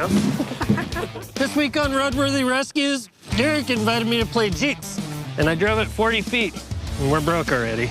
know. This week on Roadworthy Rescues, Derek invited me to play Jeeps, and I drove it 40 feet, and we're broke already.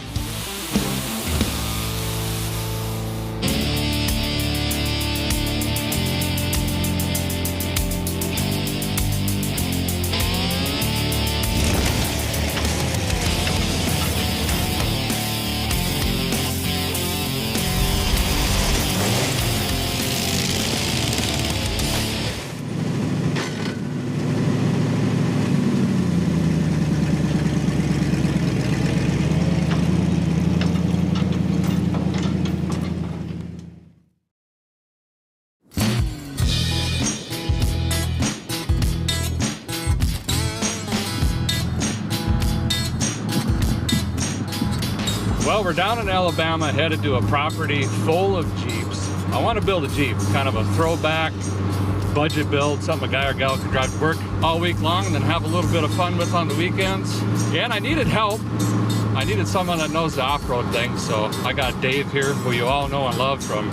Well, we're down in Alabama, headed to a property full of Jeeps. I want to build a Jeep, kind of a throwback budget build, something a guy or gal could drive to work all week long and then have a little bit of fun with on the weekends. And I needed help. I needed someone that knows the off-road thing, so I got Dave here, who you all know and love from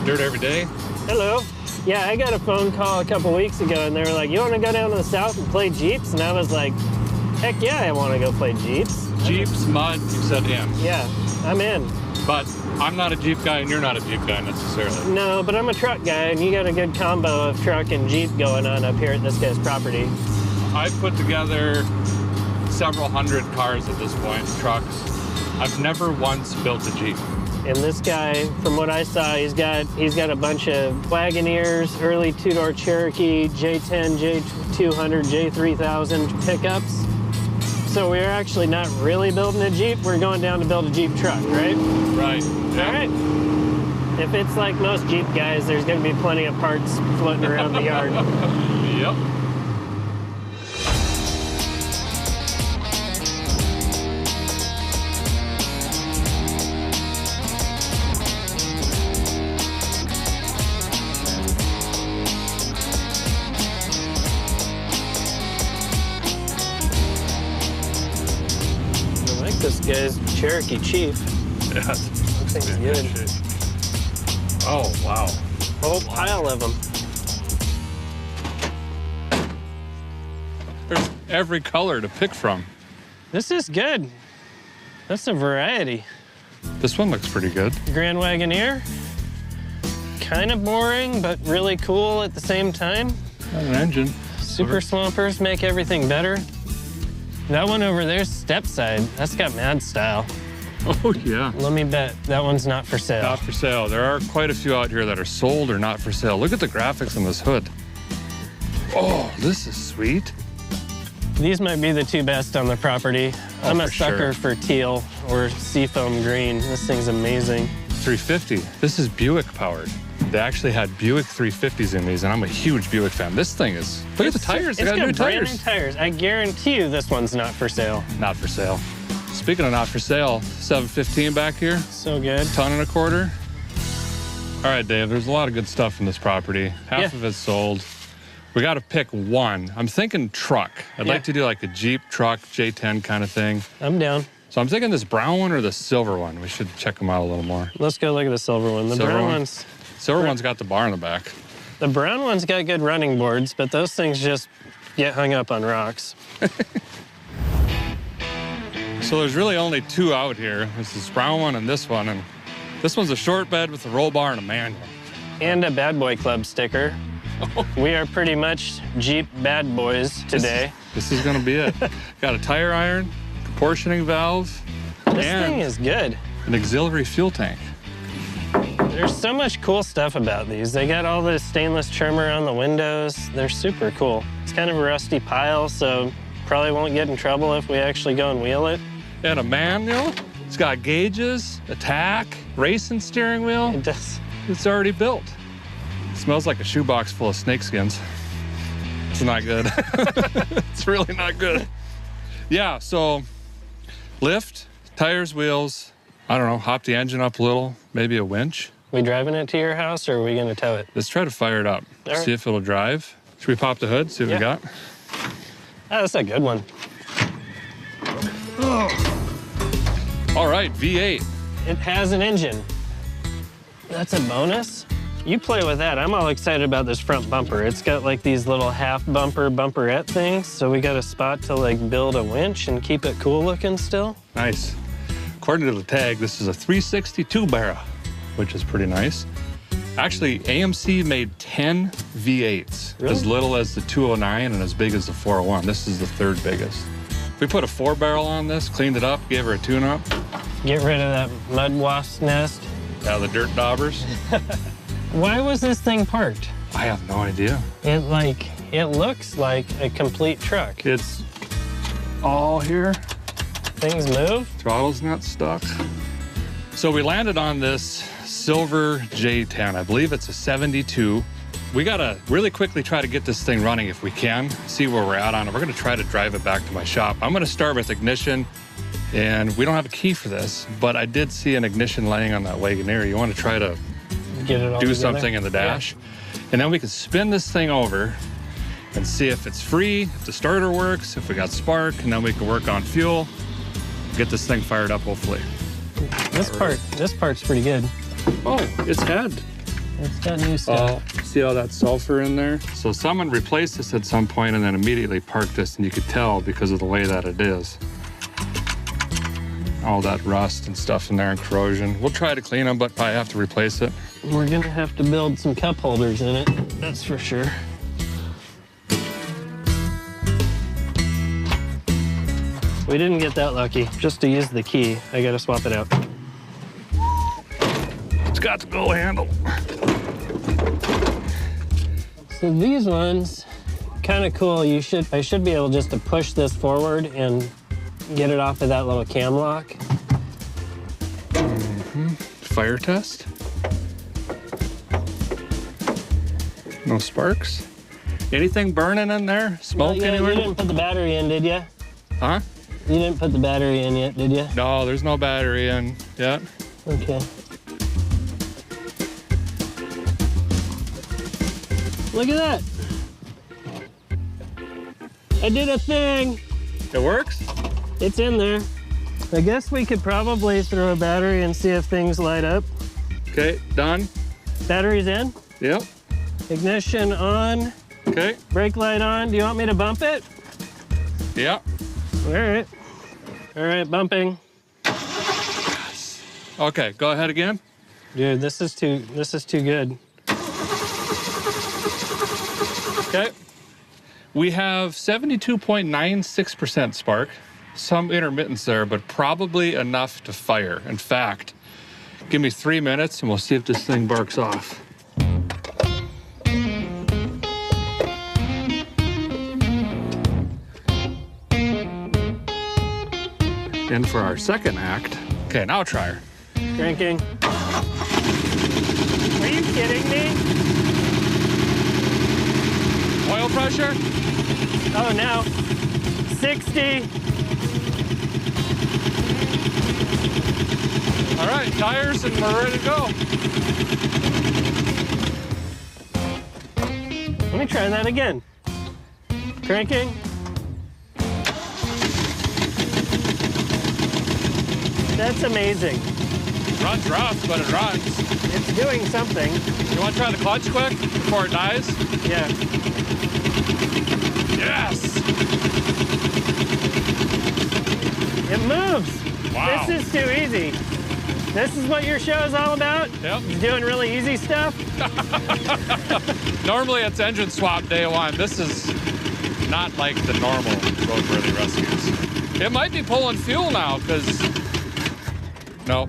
Dirt Every Day. Hello. Yeah, I got a phone call a couple weeks ago, and they were like, you want to go down to the south and play Jeeps? And I was like, heck yeah, I want to go play Jeeps. Jeeps, mud, you said in. Yeah, I'm in. But I'm not a Jeep guy and you're not a Jeep guy necessarily. No, but I'm a truck guy, and you got a good combo of truck and Jeep going on up here at this guy's property. I've put together several hundred cars at this point, trucks. I've never once built a Jeep. And this guy, from what I saw, he's got a bunch of Wagoneers, early two-door Cherokee, J10, J200, J3000 pickups. So we're actually not really building a Jeep. We're going down to build a Jeep truck, right? Right. Yeah. All right. If it's like most Jeep guys, there's going to be plenty of parts floating around the yard. Yep. This guy's Cherokee Chief. Yeah, That thing's good. Oh, wow. A whole pile of them. There's every color to pick from. This is good. That's a variety. This one looks pretty good. Grand Wagoneer. Kind of boring, but really cool at the same time. Got an engine. Super Swampers make everything better. That one over there's step side. That's got mad style. Oh, yeah. Let me bet that one's not for sale. Not for sale. There are quite a few out here that are sold or not for sale. Look at the graphics on this hood. Oh, this is sweet. These might be the two best on the property. Oh, I'm a for sucker sure. for teal or seafoam green. This thing's amazing. 350. This is Buick powered. They actually had Buick 350s in these, and I'm a huge Buick fan. This thing is, look at the tires. They It's got got new brand tires. new tires. I guarantee you this one's not for sale. Not for sale. Speaking of not for sale, 715 back here, So good. ton and a quarter. All right, Dave, there's a lot of good stuff in this property. Half of it's sold. We got to pick one. I'm thinking truck. I'd like to do like a Jeep truck, J10 kind of thing. I'm down. So I'm thinking this brown one or the silver one. We should check them out a little more. Let's go look at the silver one. The Silver brown one? one's Silver one's got the bar in the back. the brown one's got good running boards, but those things just get hung up on rocks. So there's really only two out here. There's this brown one and this one. And this one's a short bed with a roll bar and a manual. And a Bad Boy Club sticker. We are pretty much Jeep bad boys today. This is gonna be it. Got a tire iron, proportioning valve, This and thing is good. an auxiliary fuel tank. There's so much cool stuff about these. They got all this stainless trim around the windows. They're super cool. It's kind of a rusty pile, so probably won't get in trouble if we actually go and wheel it. And a manual. It's got gauges, a tack, racing steering wheel. It does. It's already built. It smells like a shoebox full of snakeskins. It's not good. It's really not good. Yeah, so lift, tires, wheels. I don't know, hop the engine up a little, maybe a winch. We driving it to your house, or are we gonna tow it? Let's try to fire it up. All right. See if it'll drive. Should we pop the hood, see what we got? Oh, that's a good one. All right, V8. It has an engine. That's a bonus. You play with that. I'm all excited about this front bumper. It's got like these little half bumper bumperette things. So we got a spot to like build a winch and keep it cool looking still. Nice. According to the tag, this is a 362 barrel, which is pretty nice. Actually, AMC made 10 V8s, Really? as little as the 209 and as big as the 401. This is the third biggest. We put a 4-barrel on this, cleaned it up, gave her a tune-up. Get rid of that mud wasp nest. Yeah, the dirt daubers. Why was this thing parked? I have no idea. It looks like a complete truck. It's all here. Things move. Throttle's not stuck. So we landed on this silver J10. I believe it's a 72. We gotta really quickly try to get this thing running if we can, see where we're at on it. We're gonna try to drive it back to my shop. I'm gonna start with ignition, and we don't have a key for this, but I did see an ignition laying on that Wagoneer. You wanna try to Get it all do together. something in the dash. Yeah. And then we can spin this thing over and see if it's free, if the starter works, if we got spark, and then we can work on fuel, get this thing fired up, hopefully. This part's pretty good. Oh, it's head. It's got new stuff. Oh, see all that sulfur in there? So someone replaced this at some point and then immediately parked this, and you could tell because of the way that it is. All that rust and stuff in there and corrosion. We'll try to clean them, but probably have to replace it. We're gonna have to build some cup holders in it, that's for sure. We didn't get that lucky. Just to use the key, I gotta swap it out. It's got the go handle. So these ones, kind of cool. I should be able just to push this forward and get it off of that little cam lock. Fire test. No sparks. Anything burning in there? Smoke Yeah, anywhere? you didn't put the battery in, did you? Huh? You didn't put the battery in yet, did you? No, there's no battery in yet. Okay. Look at that. I did a thing. It works? It's in there. I guess we could probably throw a battery and see if things light up. Okay, done. Battery's in. Yep. Ignition on. Okay. Brake light on. Do you want me to bump it? Yep. All right. All right, bumping. Okay, go ahead again. Dude, this is too good. Okay. We have 72.96% spark. Some intermittence there, but probably enough to fire. In fact, give me 3 minutes and we'll see if this thing barks off. And for our second act, okay, now try her. Cranking. Are you kidding me? Oil pressure? Oh, now 60. All right, tires, and we're ready to go. Let me try that again. Cranking. That's amazing. Runs rough, but it runs. It's doing something. You want to try the clutch quick before it dies? Yeah. Yes! It moves. Wow. This is too easy. This is what your show is all about? Yep. You're doing really easy stuff? Normally it's engine swap day one. This is not like the normal Roadworthy rescues. It might be pulling fuel now, because... Nope.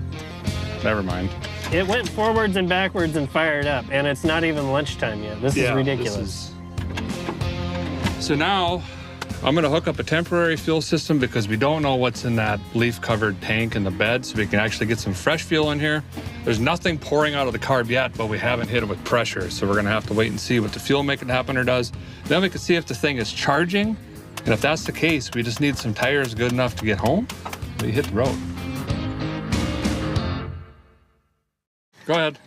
Never mind. It went forwards and backwards and fired up, and it's not even lunchtime yet. This is ridiculous. So now, I'm gonna hook up a temporary fuel system because we don't know what's in that leaf-covered tank in the bed, so we can actually get some fresh fuel in here. There's nothing pouring out of the carb yet, but we haven't hit it with pressure, so we're gonna have to wait and see what the fuel making happener does. Then we can see if the thing is charging, and if that's the case, we just need some tires good enough to get home. We hit the road. Go ahead.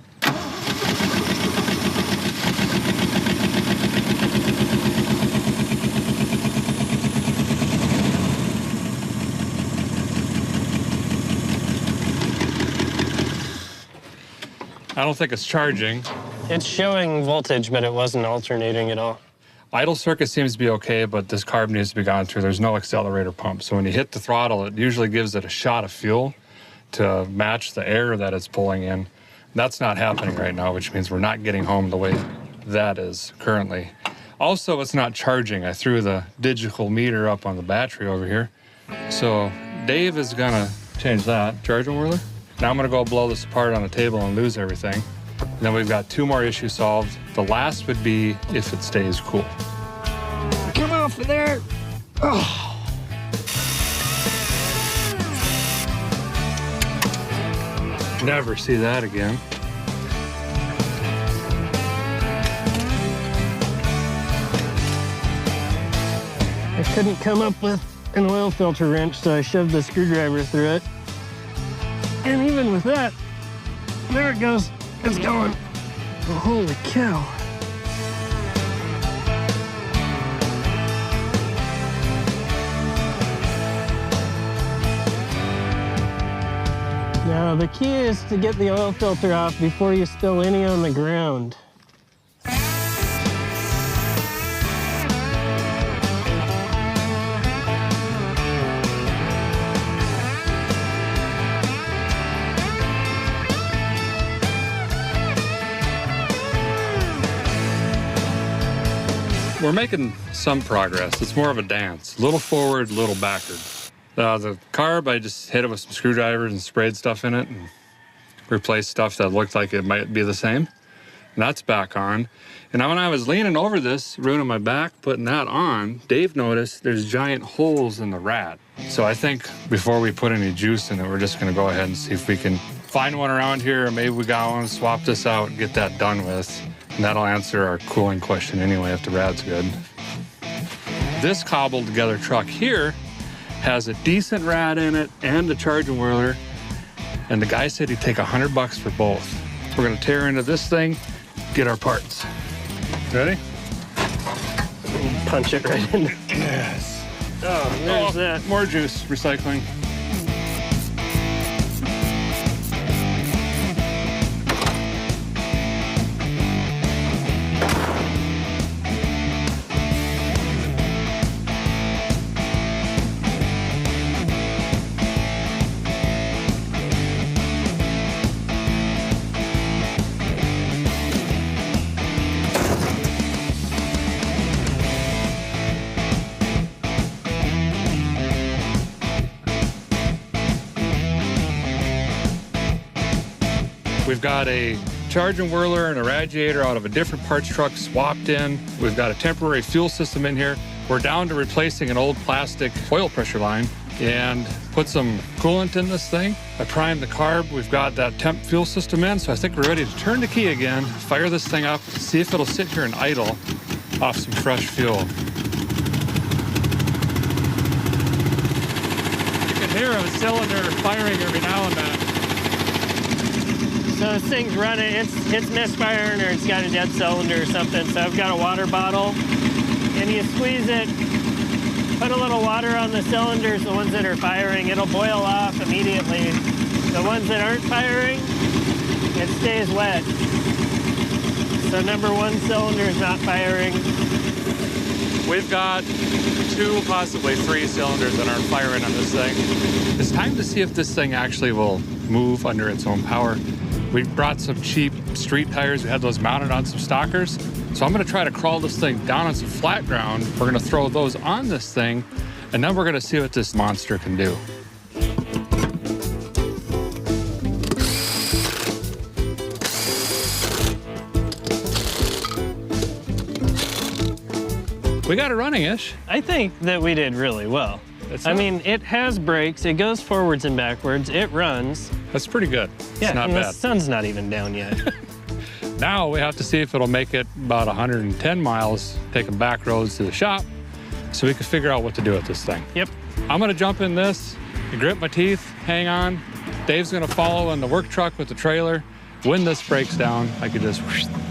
I don't think it's charging. It's showing voltage, but it wasn't alternating at all. Idle circuit seems to be okay, but this carb needs to be gone through. There's no accelerator pump. So when you hit the throttle, it usually gives it a shot of fuel to match the air that it's pulling in. That's not happening right now, which means we're not getting home the way that is currently. Also, it's not charging. I threw the digital meter up on the battery over here. So Dave is gonna change that. Charging whirler. Now I'm gonna go blow this apart on the table and lose everything. And then we've got 2 more issues solved. The last would be if it stays cool. Come off of there. Oh. Never see that again. I couldn't come up with an oil filter wrench, so I shoved the screwdriver through it. And even with that, there it goes. It's going. Oh, holy cow. Now, the key is to get the oil filter off before you spill any on the ground. We're making some progress. It's more of a dance. A little forward, a little backward. The carb, I just hit it with some screwdrivers and sprayed stuff in it and replaced stuff that looked like it might be the same. And that's back on. And now when I was leaning over this, ruining my back, putting that on, Dave noticed there's giant holes in the rad. So I think before we put any juice in it, we're just gonna go ahead and see if we can find one around here, or maybe we got one, swap this out and get that done with. And that'll answer our cooling question anyway if the rad's good. This cobbled together truck here has a decent rad in it and a charging whirler. And the guy said he'd take $100 for both. We're gonna tear into this thing, get our parts. Ready? Punch it right in there. Yes. Oh, there's that. More juice, recycling. We've got a charging whirler and a radiator out of a different parts truck swapped in. We've got a temporary fuel system in here. We're down to replacing an old plastic oil pressure line and put some coolant in this thing. I primed the carb. We've got that temp fuel system in, so I think we're ready to turn the key again, fire this thing up, see if it'll sit here and idle off some fresh fuel. You can hear a cylinder firing every now and then. So this thing's running, it's misfiring or it's got a dead cylinder or something. So I've got a water bottle and you squeeze it, put a little water on the cylinders, the ones that are firing, it'll boil off immediately. The ones that aren't firing, it stays wet. So number 1 cylinder is not firing. We've got 2, possibly 3 cylinders that aren't firing on this thing. It's time to see if this thing actually will move under its own power. We brought some cheap street tires. We had those mounted on some stockers. So I'm gonna try to crawl this thing down on some flat ground. We're gonna throw those on this thing, and then we're gonna see what this monster can do. We got it running-ish. I think that we did really well. I mean, it has brakes, it goes forwards and backwards, it runs. That's pretty good. Yeah, it's not and bad. The sun's not even down yet. Now we have to see if it'll make it about 110 miles, taking back roads to the shop, so we can figure out what to do with this thing. Yep. I'm gonna jump in this, grip my teeth, hang on. Dave's gonna follow in the work truck with the trailer. When this breaks down, I could just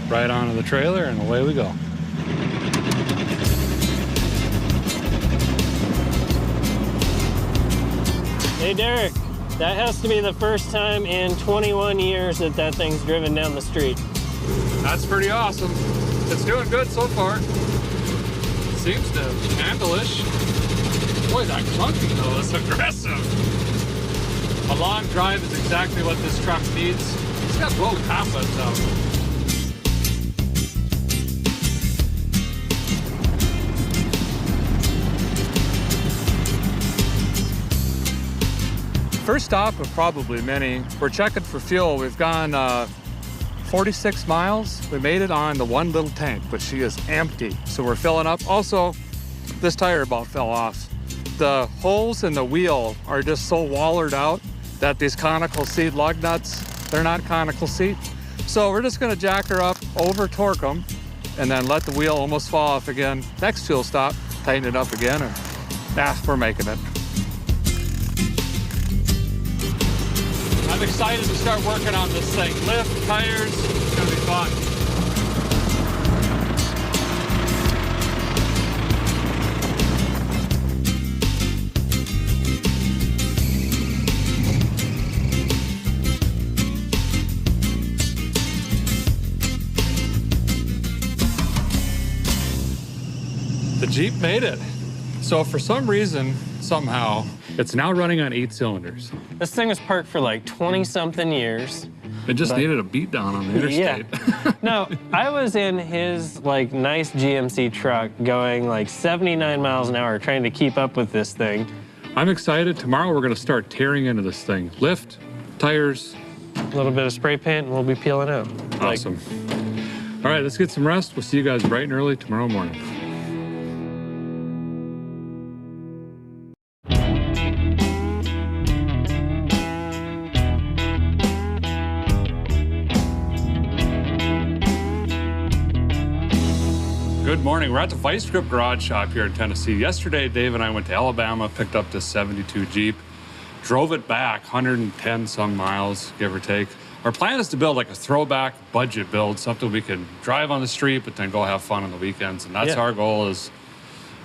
right onto the trailer and away we go. Hey, Derek, that has to be the first time in 21 years that that thing's driven down the street. That's pretty awesome. It's doing good so far. Seems to handle-ish. Boy, that clunking though is aggressive. A long drive is exactly what this truck needs. It's got low confidence though. First stop of probably many. We're checking for fuel. We've gone 46 miles. We made it on the one little tank, but she is empty. So we're filling up. Also, this tire about fell off. The holes in the wheel are just so wallered out that these conical seat lug nuts, they're not conical seat. So we're just gonna jack her up, over torque them, and then let the wheel almost fall off again. Next fuel stop, tighten it up again, and we're making it. I'm excited to start working on this thing. Lift, tires, it's gonna be fun. The Jeep made it. So for some reason, somehow, it's now running on 8 cylinders. This thing was parked for like 20-something years. It just needed a beat down on the interstate. Yeah. No, I was in his like nice GMC truck going like 79 miles an hour trying to keep up with this thing. I'm excited. Tomorrow we're gonna start tearing into this thing. Lift, tires. A little bit of spray paint and we'll be peeling out. Awesome. All right, let's get some rest. We'll see you guys bright and early tomorrow morning. Good morning. We're at the Vice Grip Garage Shop here in Tennessee. Yesterday, Dave and I went to Alabama, picked up this 72 Jeep, drove it back 110 some miles, give or take. Our plan is to build like a throwback budget build, something we can drive on the street, but then go have fun on the weekends. And that's our goal, is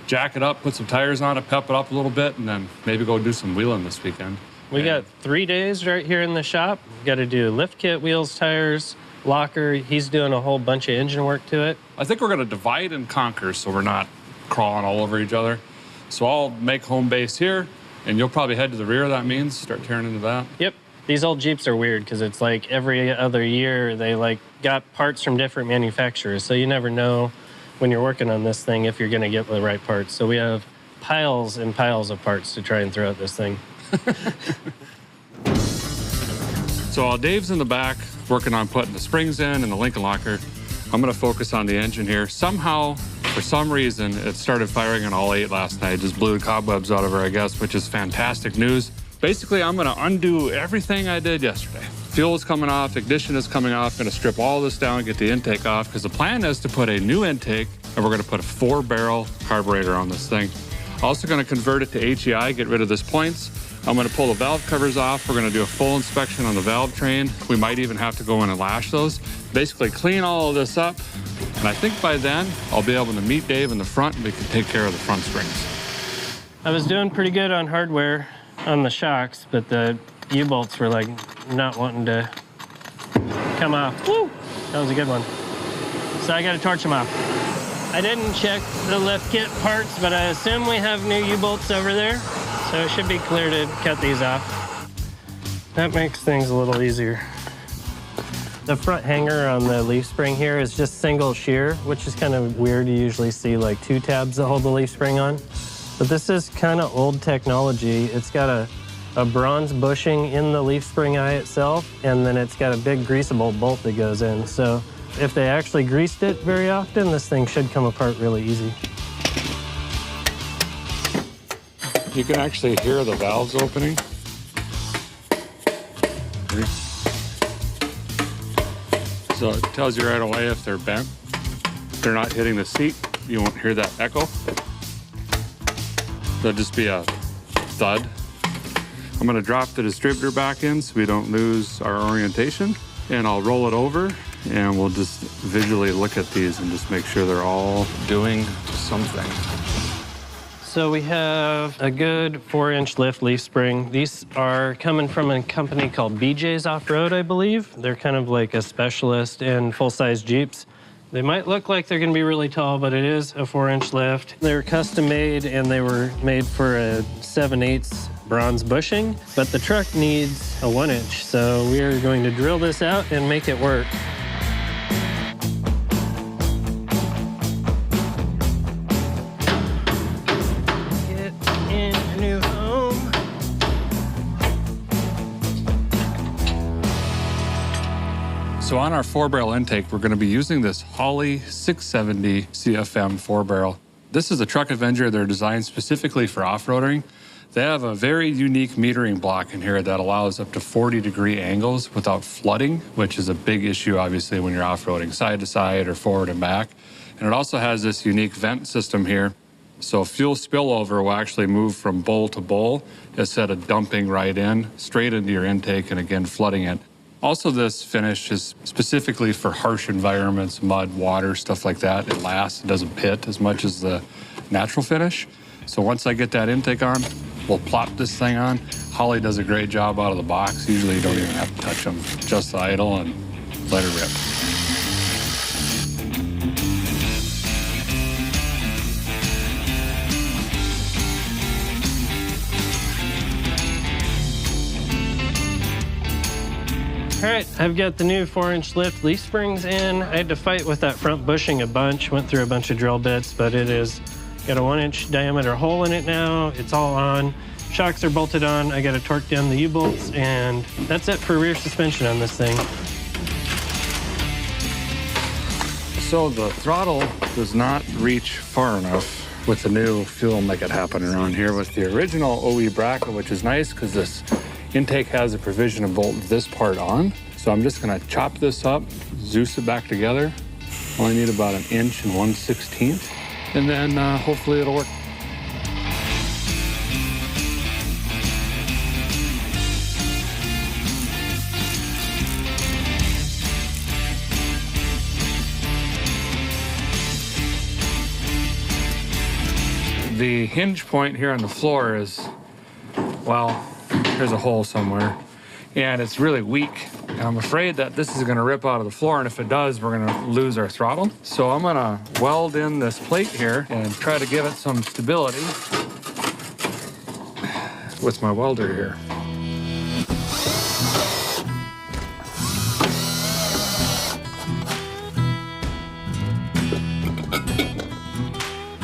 jack it up, put some tires on it, pep it up a little bit, and then maybe go do some wheeling this weekend. We got 3 days right here in the shop. We got to do lift kit, wheels, tires, locker. He's doing a whole bunch of engine work to it. I think we're going to divide and conquer so we're not crawling all over each other. So I'll make home base here, and you'll probably head to the rear. That means start tearing into that. Yep. These old Jeeps are weird because it's like every other year they like got parts from different manufacturers. So you never know when you're working on this thing if you're going to get the right parts. So we have piles and piles of parts to try and throw at this thing. So while Dave's in the back working on putting the springs in and the Lincoln locker, I'm going to focus on the engine here. Somehow, for some reason, it started firing on all 8 last night. Just blew the cobwebs out of her, I guess, which is fantastic news. Basically, I'm going to undo everything I did yesterday. Fuel is coming off, ignition is coming off. I'm going to strip all this down, get the intake off, because the plan is to put a new intake, and we're going to put a 4-barrel carburetor on this thing. Also going to convert it to HEI, get rid of this points. I'm going to pull the valve covers off. We're going to do a full inspection on the valve train. We might even have to go in and lash those. Basically clean all of this up. And I think by then, I'll be able to meet Dave in the front and we can take care of the front springs. I was doing pretty good on hardware on the shocks, but the U-bolts were like not wanting to come off. Woo! That was a good one. So I got to torch them off. I didn't check the lift kit parts, but I assume we have new U-bolts over there. So it should be clear to cut these off. That makes things a little easier. The front hanger on the leaf spring here is just single shear, which is kind of weird. You usually see like 2 tabs that hold the leaf spring on. But this is kind of old technology. It's got a bronze bushing in the leaf spring eye itself, and then it's got a big greasable bolt that goes in. So if they actually greased it very often, this thing should come apart really easy. You can actually hear the valves opening. So it tells you right away if they're bent. If they're not hitting the seat, you won't hear that echo. There'll just be a thud. I'm gonna drop the distributor back in so we don't lose our orientation, and I'll roll it over and we'll just visually look at these and just make sure they're all doing something. So we have a good 4-inch lift leaf spring. These are coming from a company called BJ's Off-Road, I believe. They're kind of like a specialist in full-size Jeeps. They might look like they're gonna be really tall, but it is a 4-inch lift. They're custom made and they were made for a 7/8 bronze bushing, but the truck needs a 1-inch. So we are going to drill this out and make it work. So on our 4-barrel intake, we're going to be using this Holley 670 CFM 4-barrel. This is a truck Avenger. They're designed specifically for off-roading. They have a very unique metering block in here that allows up to 40-degree angles without flooding, which is a big issue, obviously, when you're off-roading side to side or forward and back. And it also has this unique vent system here. So fuel spillover will actually move from bowl to bowl instead of dumping right in, straight into your intake and again flooding it. Also, this finish is specifically for harsh environments, mud, water, stuff like that. It lasts, it doesn't pit as much as the natural finish. So once I get that intake on, we'll plop this thing on. Holley does a great job out of the box. Usually you don't even have to touch them, just idle and let it rip. All right, I've got the new 4-inch lift leaf springs in. I had to fight with that front bushing a bunch, went through a bunch of drill bits, but it is got a 1-inch diameter hole in it now. It's all on. Shocks are bolted on. I got to torque down the U-bolts, and that's it for rear suspension on this thing. So the throttle does not reach far enough with the new fuel make it happen around here with the original OE bracket, which is nice because this intake has a provision to bolt this part on. So I'm just gonna chop this up, Zeus it back together. Only need about 1 inch and 1/16, and then hopefully it'll work. The hinge point here on the floor is, well, there's a hole somewhere, and it's really weak. And I'm afraid that this is gonna rip out of the floor, and if it does, we're gonna lose our throttle. So I'm gonna weld in this plate here and try to give it some stability with my welder here.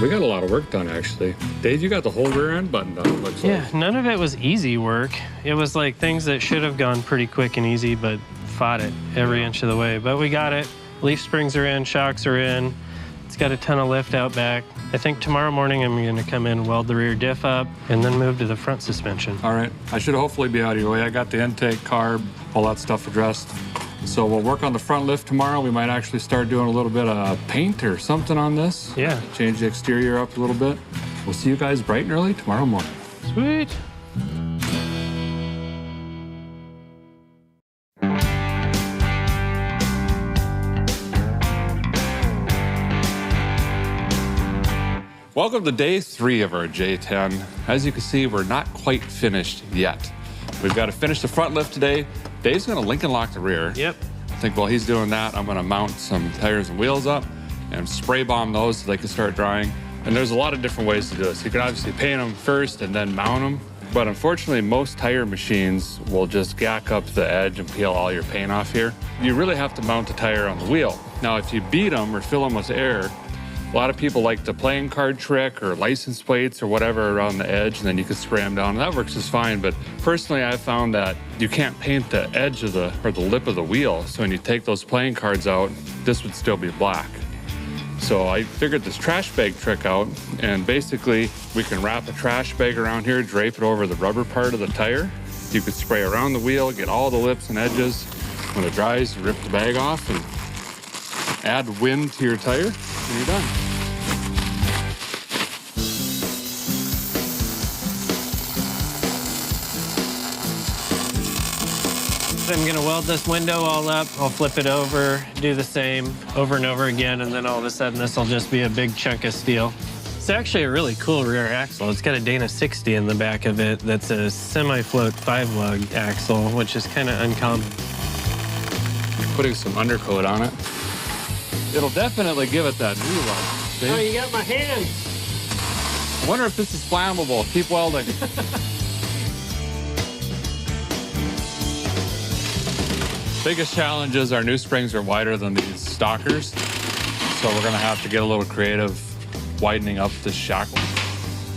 We got a lot of work done, actually. Dave, you got the whole rear end buttoned up, looks like. Yeah, none of it was easy work. It was like things that should have gone pretty quick and easy, but fought it every inch of the way. But we got it. Leaf springs are in, shocks are in. It's got a ton of lift out back. I think tomorrow morning I'm gonna come in, weld the rear diff up, and then move to the front suspension. All right, I should hopefully be out of your way. I got the intake, carb, all that stuff addressed. So we'll work on the front lift tomorrow. We might actually start doing a little bit of paint or something on this. Yeah. Change the exterior up a little bit. We'll see you guys bright and early tomorrow morning. Sweet. Welcome to day 3 of our J10. As you can see, we're not quite finished yet. We've got to finish the front lift today. Dave's gonna link and lock the rear. Yep. I think while he's doing that, I'm gonna mount some tires and wheels up and spray bomb those so they can start drying. And there's a lot of different ways to do this. You can obviously paint them first and then mount them. But unfortunately, most tire machines will just gack up the edge and peel all your paint off here. You really have to mount the tire on the wheel. Now, if you beat them or fill them with air, a lot of people like the playing card trick or license plates or whatever around the edge, and then you can spray them down. And that works just fine, but personally I found that you can't paint the edge of the lip of the wheel. So when you take those playing cards out, this would still be black. So I figured this trash bag trick out, and basically we can wrap a trash bag around here, drape it over the rubber part of the tire. You could spray around the wheel, get all the lips and edges. When it dries, you rip the bag off and add wind to your tire, and you're done. I'm gonna weld this window all up. I'll flip it over, do the same over and over again, and then all of a sudden this will just be a big chunk of steel. It's actually a really cool rear axle. It's got a Dana 60 in the back of it that's a semi-float 5-lug axle, which is kind of uncommon. Putting some undercoat on it. It'll definitely give it that new look. See? Oh, you got my hand. I wonder if this is flammable. Keep welding. Biggest challenge is our new springs are wider than these stockers, so we're gonna have to get a little creative widening up this shock.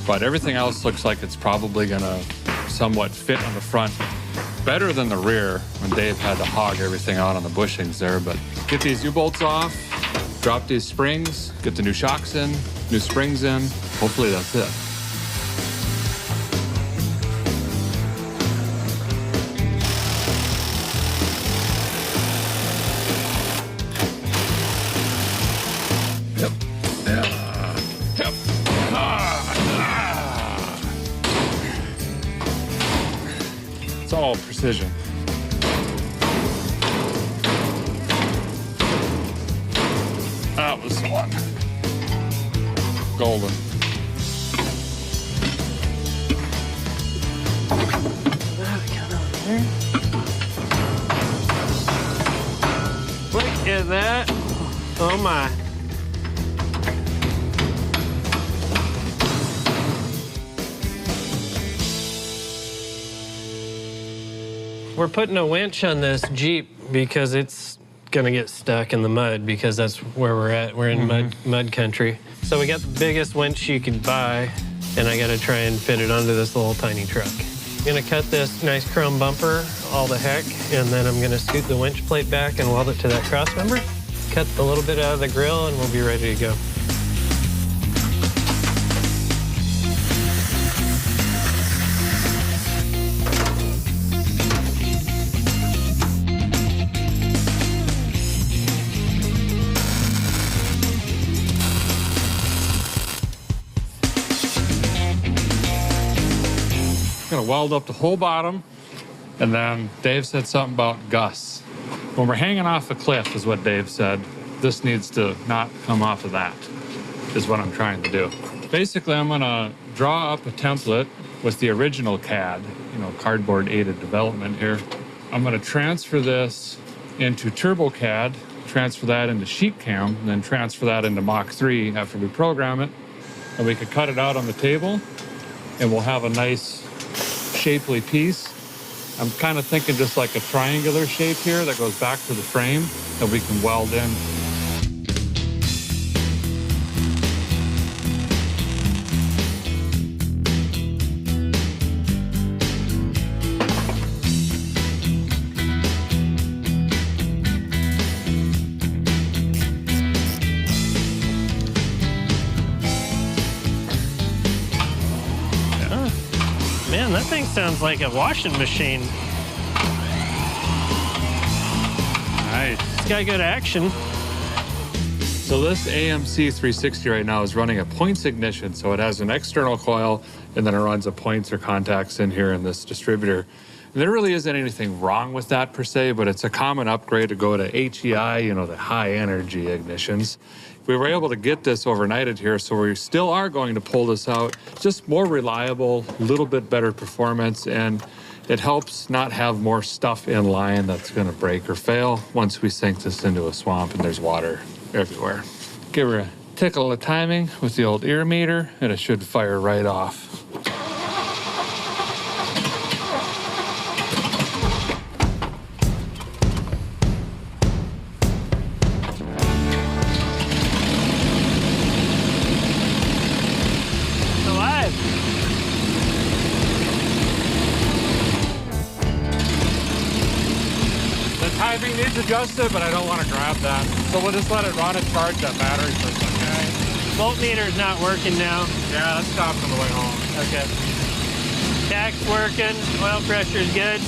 But everything else looks like it's probably gonna somewhat fit on the front better than the rear when Dave had to hog everything out on the bushings there. But get these U-bolts off, drop these springs, get the new shocks in, new springs in. Hopefully that's it. It's all precision. That was the one. Golden. Look at that. Oh my. We're putting a winch on this Jeep because it's gonna get stuck in the mud because that's where we're at. We're in mud country. So we got the biggest winch you could buy, and I gotta try and fit it onto this little tiny truck. I'm gonna cut this nice chrome bumper all the heck, and then I'm gonna scoot the winch plate back and weld it to that cross member, cut a little bit out of the grill, and we'll be ready to go. Gonna weld up the whole bottom, and then Dave said something about gusts. When we're hanging off a cliff, is what Dave said, this needs to not come off of that, is what I'm trying to do. Basically, I'm gonna draw up a template with the original CAD, cardboard aided development here. I'm gonna transfer this into TurboCAD, transfer that into SheetCam, and then transfer that into Mach 3 after we program it. And we could cut it out on the table, and we'll have a nice shapely piece. I'm kind of thinking just like a triangular shape here that goes back to the frame that we can weld in. Man, that thing sounds like a washing machine. Nice. It's got good action. So this AMC 360 right now is running a points ignition. So it has an external coil, and then it runs a points or contacts in here in this distributor. And there really isn't anything wrong with that per se, but it's a common upgrade to go to HEI, the high energy ignitions. We were able to get this overnighted here, so we still are going to pull this out. Just more reliable, a little bit better performance, and it helps not have more stuff in line that's gonna break or fail once we sink this into a swamp and there's water everywhere. Give her a tickle of timing with the old ear meter, and it should fire right off. Timing needs adjusted, but I don't want to grab that. So we'll just let it run and charge that battery for a second. Okay. Voltmeter's not working now. Yeah, that stopped on the way home. Okay. Tach's working, oil pressure's good.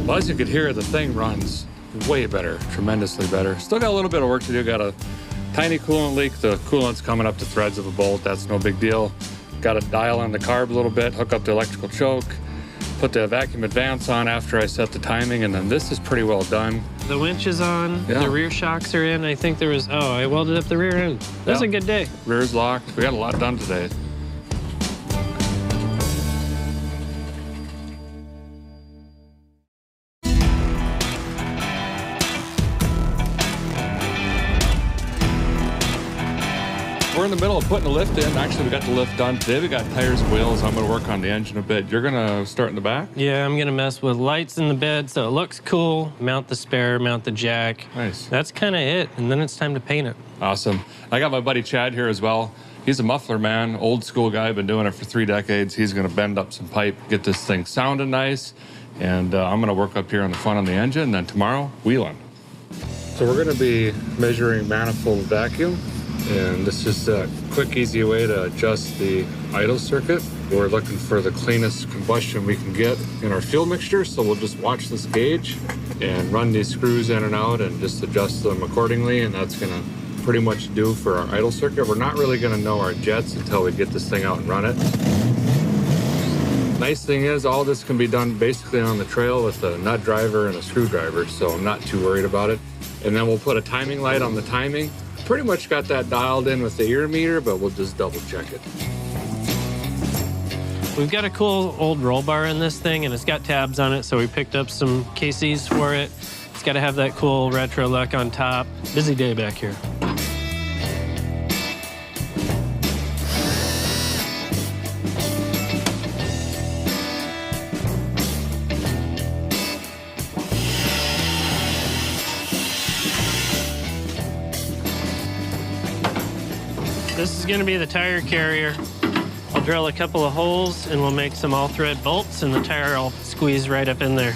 Well, as you could hear, the thing runs way better, tremendously better. Still got a little bit of work to do. Got a tiny coolant leak. The coolant's coming up to threads of a bolt. That's no big deal. Got to dial on the carb a little bit, hook up the electrical choke, Put the vacuum advance on after I set the timing, and then this is pretty well done. The winch is on, Yeah. the rear shocks are in. I think there was, I welded up the rear end. That was a good day. Rear's locked. We got a lot done today. We're in the middle of putting the lift in. Actually, we got the lift done today. We got tires and wheels. I'm gonna work on the engine a bit. You're gonna start in the back? Yeah, I'm gonna mess with lights in the bed so it looks cool. Mount the spare, mount the jack. Nice. That's kind of it, and then it's time to paint it. Awesome. I got my buddy Chad here as well. He's a muffler man, old school guy, been doing it for 3 decades. He's gonna bend up some pipe, get this thing sounding nice, and I'm gonna work up here on the front on the engine, and then tomorrow, wheeling. So we're gonna be measuring manifold vacuum, and this is a quick, easy way to adjust the idle circuit. We're looking for the cleanest combustion we can get in our fuel mixture, so we'll just watch this gauge and run these screws in and out and just adjust them accordingly, and that's gonna pretty much do for our idle circuit. We're not really gonna know our jets until we get this thing out and run it. Nice thing is, all this can be done basically on the trail with a nut driver and a screwdriver, so I'm not too worried about it. And then we'll put a timing light on the timing. Pretty much got that dialed in with the ear meter, but we'll just double check it. We've got a cool old roll bar in this thing, and it's got tabs on it, so we picked up some KCs for it. It's got to have that cool retro look on top. Busy day back here. This is going to be the tire carrier. I'll drill a couple of holes and we'll make some all-thread bolts, and the tire will squeeze right up in there.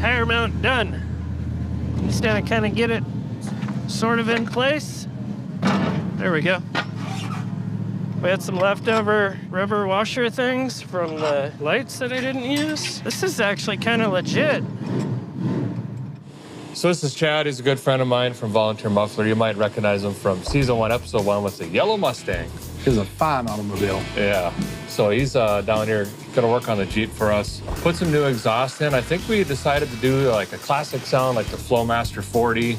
Tire mount done. Just gotta kind of get it sort of in place. There we go. We had some leftover rubber washer things from the lights that I didn't use. This is actually kind of legit. So this is Chad. He's a good friend of mine from Volunteer Muffler. You might recognize him from season 1, episode 1 with the yellow Mustang. It's a fine automobile. Yeah. So he's down here gonna work on the Jeep for us. Put some new exhaust in. I think we decided to do like a classic sound, like the Flowmaster 40.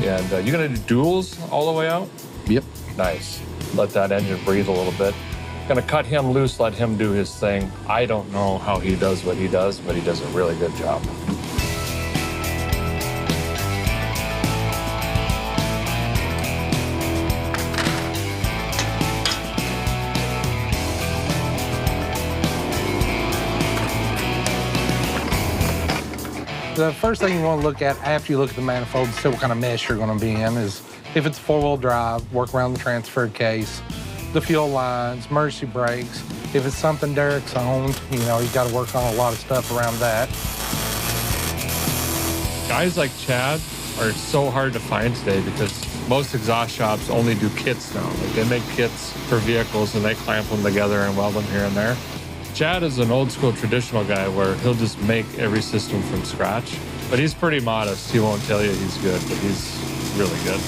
And you're gonna do duals all the way out? Yep. Nice. Let that engine breathe a little bit. Gonna cut him loose, let him do his thing. I don't know how he does what he does, but he does a really good job. The first thing you want to look at after you look at the manifold to see what kind of mess you're going to be in is if it's four-wheel drive, work around the transfer case, the fuel lines, emergency brakes. If it's something Derek's owned, you got to work on a lot of stuff around that. Guys like Chad are so hard to find today because most exhaust shops only do kits now. Like they make kits for vehicles and they clamp them together and weld them here and there. Chad is an old school traditional guy where he'll just make every system from scratch. But he's pretty modest. He won't tell you he's good, but he's really good.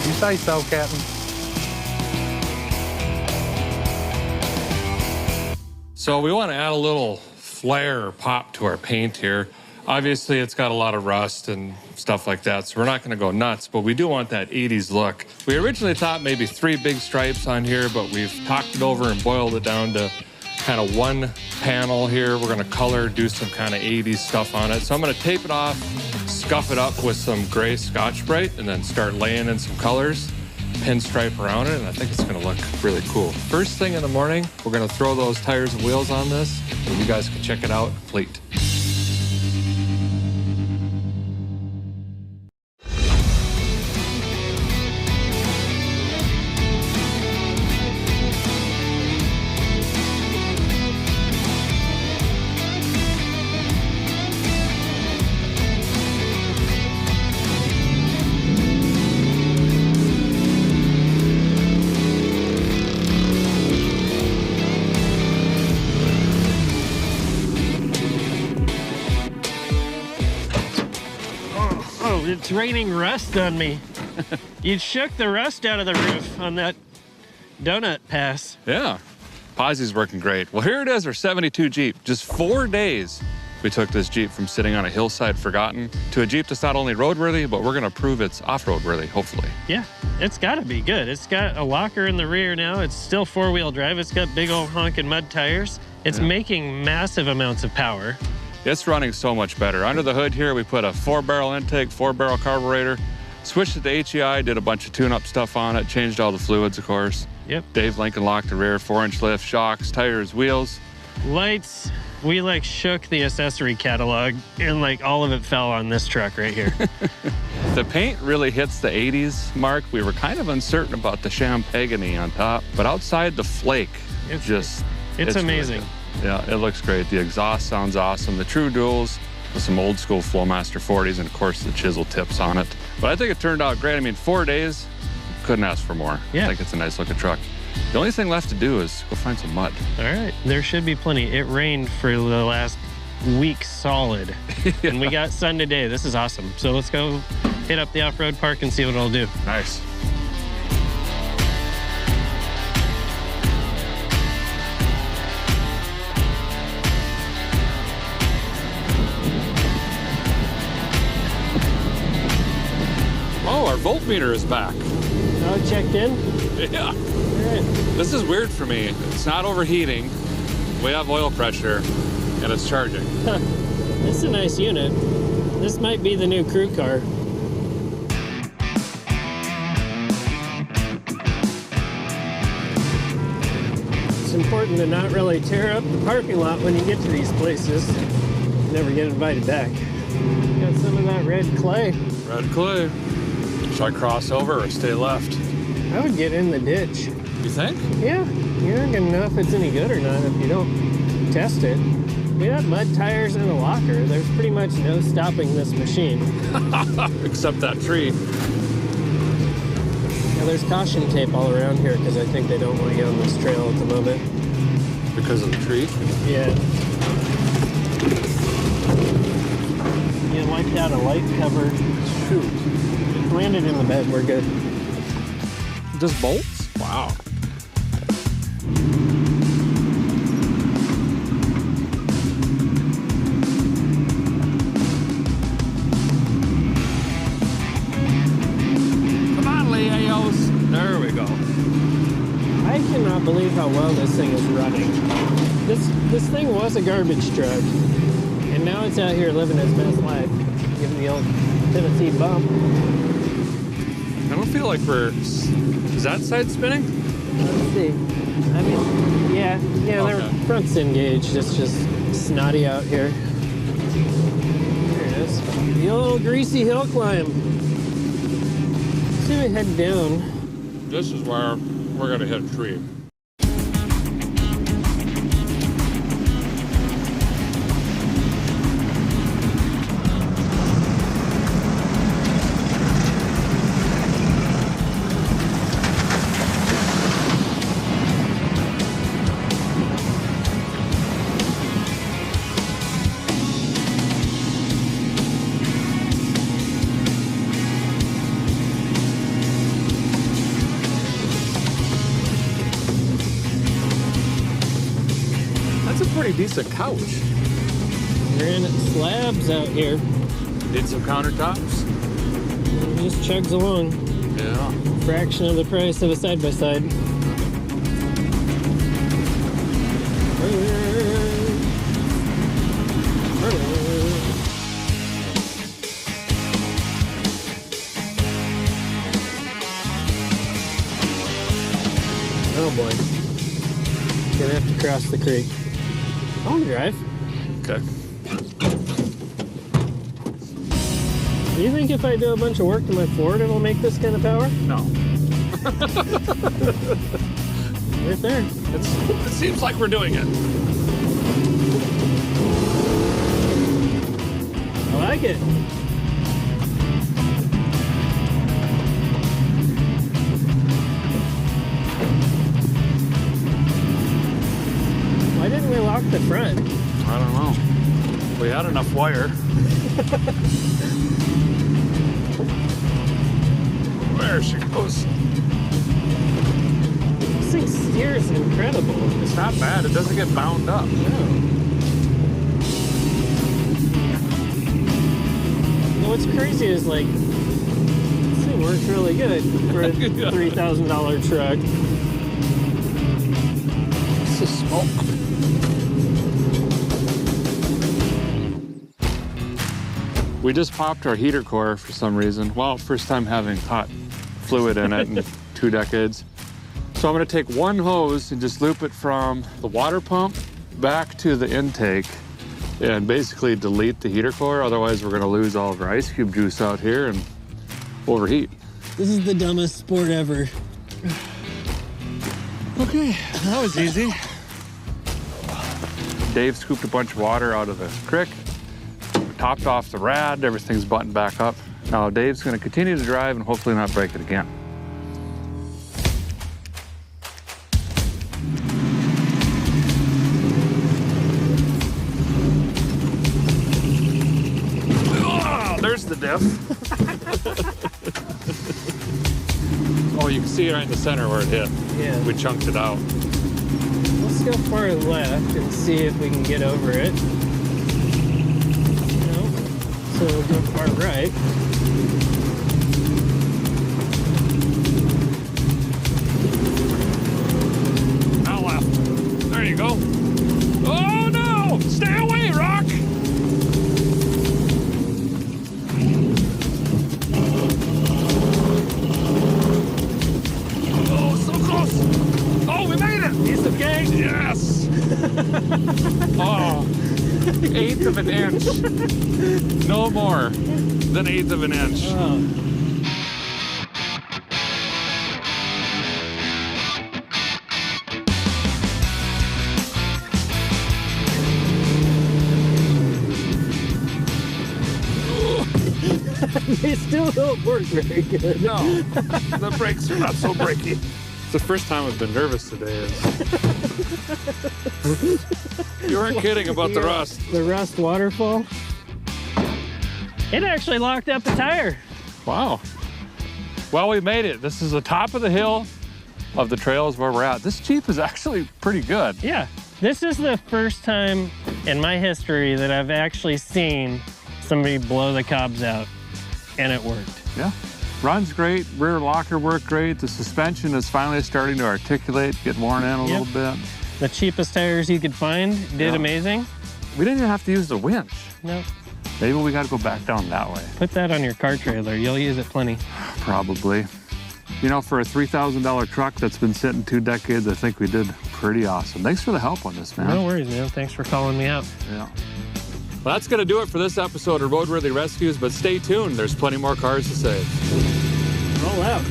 You say so, Captain. So we want to add a little flair or pop to our paint here. Obviously, it's got a lot of rust and stuff like that, so we're not going to go nuts, but we do want that 80s look. We originally thought maybe 3 big stripes on here, but we've talked it over and boiled it down to kind of one panel here. We're going to color, do some kind of 80s stuff on it. So I'm going to tape it off, scuff it up with some gray Scotch-Brite, and then start laying in some colors, pinstripe around it, and I think it's going to look really cool. First thing in the morning, we're going to throw those tires and wheels on this, and you guys can check it out complete. Oh, it's raining rust on me. You shook the rust out of the roof on that donut pass. Yeah, Posse's working great. Well, here it is, our 72 Jeep. Just 4 days we took this Jeep from sitting on a hillside forgotten to a Jeep that's not only roadworthy, but we're gonna prove it's off-road worthy, hopefully. Yeah, it's gotta be good. It's got a locker in the rear now. It's still four-wheel drive. It's got big old honking mud tires. It's making massive amounts of power. It's running so much better. Under the hood here, we put a 4-barrel intake, 4-barrel carburetor, switched it to HEI, did a bunch of tune-up stuff on it, changed all the fluids, of course. Yep. Dave Lincoln locked the rear, 4-inch lift, shocks, tires, wheels. Lights, we like shook the accessory catalog and like all of it fell on this truck right here. The paint really hits the 80s mark. We were kind of uncertain about the champagne on top, but outside the flake, it's amazing. Really, yeah, it looks great. The exhaust sounds awesome. The true duals with some old school Flowmaster 40s and of course the chisel tips on it. But I think it turned out great. I mean, 4 days, couldn't ask for more. Yeah. I think it's a nice looking truck. The only thing left to do is go find some mud. All right, there should be plenty. It rained for the last week solid, and we got sun today. This is awesome. So let's go hit up the off-road park and see what it'll do. Nice. Oh, our voltmeter is back. Oh, checked in? Yeah. All right. This is weird for me. It's not overheating. We have oil pressure, and it's charging. Huh. This is a nice unit. This might be the new crew car. It's important to not really tear up the parking lot when you get to these places. Never get invited back. Got some of that red clay. Red clay. Should I cross over or stay left? I would get in the ditch. You think? Yeah, you're not gonna know if it's any good or not if you don't test it. We have mud tires and a locker. There's pretty much no stopping this machine. Except that tree. Yeah, there's caution tape all around here because I think they don't want you on this trail at the moment. Because of the tree? Yeah. You wiped out a light cover. Shoot. It landed in the bed. We're good. Just bolts? Wow. Come on, Leos. There we go. I cannot believe how well this thing is running. This thing was a garbage truck, and now it's out here living its best life, giving the old Tennessee bump. I don't feel like we're... Is that side spinning? Let's see. I mean, yeah, Okay. their front's engaged. It's just snotty out here. There it is. The old greasy hill climb. So we head down. This is where we're gonna hit a tree. Pretty decent couch. Granite slabs out here. Need some countertops? It just chugs along. Yeah. Fraction of the price of a side-by-side. Oh boy. Gonna have to cross the creek. I'll drive. Okay. Do you think if I do a bunch of work to my Ford, it'll make this kind of power? No. Right there. It seems like we're doing it. I like it. Why didn't we lock the front? I don't know. We had enough wire. There she goes. This thing steers incredible. It's not bad. It doesn't get bound up. No. What's crazy is like, this thing works really good for a $3,000 truck. This is smoke. We just popped our heater core for some reason. Well, first time having hot fluid in it in 2 decades. So I'm gonna take one hose and just loop it from the water pump back to the intake and basically delete the heater core. Otherwise, we're gonna lose all of our ice cube juice out here and overheat. This is the dumbest sport ever. Okay, that was easy. Dave scooped a bunch of water out of the creek, topped off the rad, everything's buttoned back up. Now Dave's gonna continue to drive and hopefully not break it again. Oh, there's the diff. Oh, you can see it right in the center where it hit. Yeah. We chunked it out. Let's go far left and see if we can get over it. No. So we'll go far right. Now left. There you go. Oh no! Stay away, Rock! Oh, so close! Oh, we made it! Piece of cake! Yes! Oh, 1/8 of an inch. No more than 1/8 of an inch. Oh. They still don't work very good. No, the brakes are not so brakey. It's the first time I've been nervous today. You weren't kidding about the rust. The rust waterfall. It actually locked up the tire. Wow. Well, we made it. This is the top of the hill of the trails where we're at. This Jeep is actually pretty good. Yeah, this is the first time in my history that I've actually seen somebody blow the cobs out, and it worked. Yeah. Runs great, rear locker worked great. The suspension is finally starting to articulate, get worn in a little bit. The cheapest tires you could find did amazing. We didn't even have to use the winch. No, Maybe we got to go back down that way. put that on your car trailer. You'll use it plenty. Probably. You know, for a $3,000 truck that's been sitting 2 decades, I think we did pretty awesome. Thanks for the help on this, man. No worries, man. Thanks for calling me out. Yeah. Well, that's going to do it for this episode of Roadworthy Rescues, but stay tuned. There's plenty more cars to save. Roll out.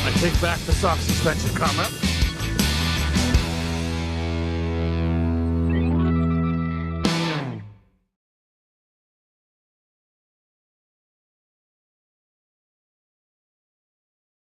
I take back the soft suspension comment.